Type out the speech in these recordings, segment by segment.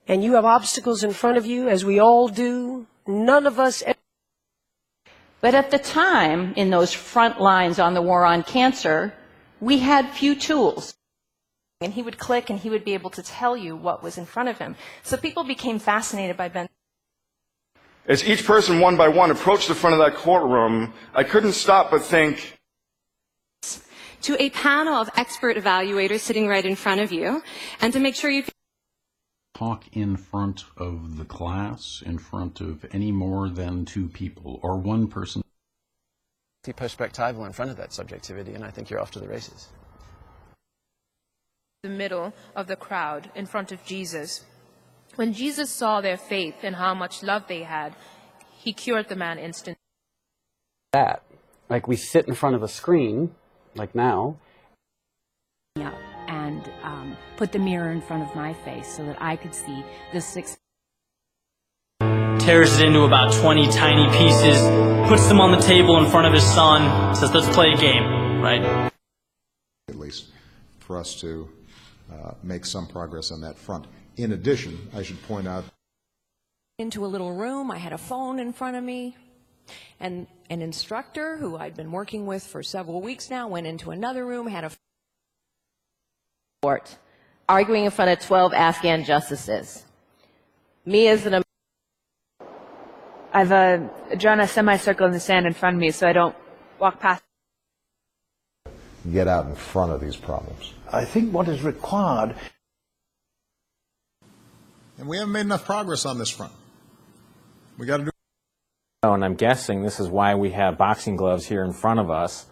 and you have obstacles in front of you, as we all do. None of us. But at the time, in those front lines on the war on cancer, we had few tools. And he would click and he would be able to tell you what was in front of him. So people became fascinated by Ben. As each person one by one approached the front of that courtroom, I couldn't stop but think, to a panel of expert evaluators sitting right in front of you, and to make sure you talk in front of the class, in front of any more than two people or one person. Perspectival in front of that subjectivity, and I think you're off to the races. The middle of the crowd in front of Jesus. When Jesus saw their faith and how much love they had, he cured the man instantly. That, like we sit in front of a screen, like now. Yeah, and put the mirror in front of my face so that I could see the 6. Tears it into about 20 tiny pieces, puts them on the table in front of his son, says, let's play a game, right? At least for us to make some progress on that front. In addition, I should point out, into a little room, I had a phone in front of me, and an instructor who I'd been working with for several weeks now went into another room, had a court, arguing in front of 12 Afghan justices. Me as an I've drawn a semicircle in the sand in front of me so I don't walk past. get out in front of these problems. I think what is required. And we haven't made enough progress on this front. We got to do. And I'm guessing this is why we have boxing gloves here in front of us.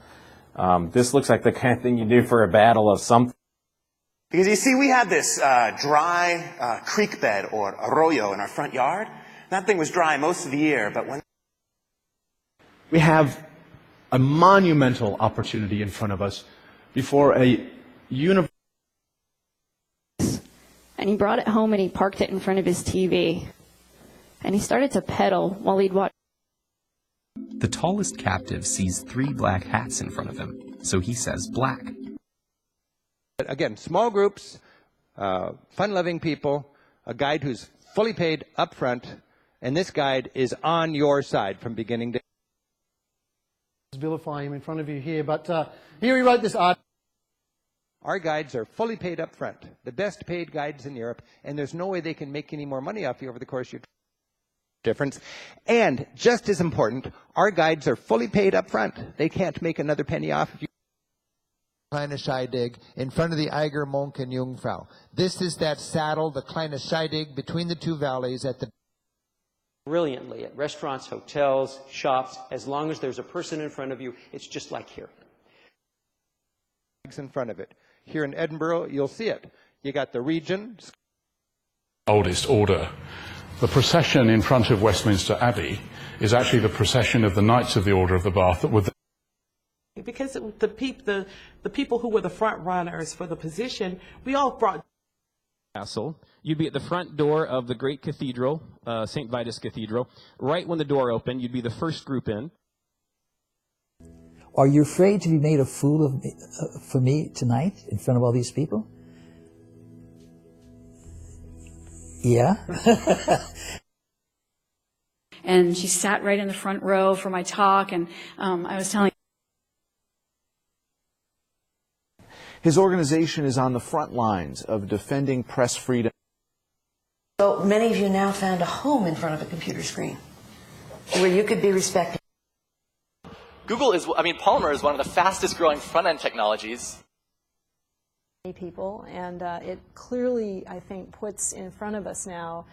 This looks like the kind of thing you do for a battle of something. Because you see, we had this dry creek bed or arroyo in our front yard. That thing was dry most of the year, but when we have a monumental opportunity in front of us before a universe. And he brought it home and he parked it in front of his TV. And he started to pedal while he'd watch. The tallest captive sees 3 black hats in front of him, so he says black. Again, small groups, fun-loving people, a guide who's fully paid up front, and this guide is on your side from beginning to end. Vilifying him in front of you here, but here he wrote this article. Our guides are fully paid up front, the best paid guides in Europe, and there's no way they can make any more money off you over the course of your difference. And just as important, our guides are fully paid up front. They can't make another penny off of you. Kleine Scheidig in front of the Eiger, Monk, and Jungfrau. This is that saddle, the Kleine Scheidig, between the two valleys at the... Brilliantly at restaurants, hotels, shops, as long as there's a person in front of you, it's just like here. In front of it. Here in Edinburgh, you'll see it. You got the region. Oldest order. The procession in front of Westminster Abbey is actually the procession of the Knights of the Order of the Bath that were there. Because the people who were the front runners for the position, we all brought. Castle. You'd be at the front door of the great cathedral, St. Vitus Cathedral. Right when the door opened, you'd be the first group in. Are you afraid to be made a fool of me, for me tonight in front of all these people? Yeah. And she sat right in the front row for my talk, and I was telling. His organization is on the front lines of defending press freedom. So many of you now found a home in front of a computer screen where you could be respected. Polymer is one of the fastest growing front-end technologies. People, and it clearly, I think, puts in front of us now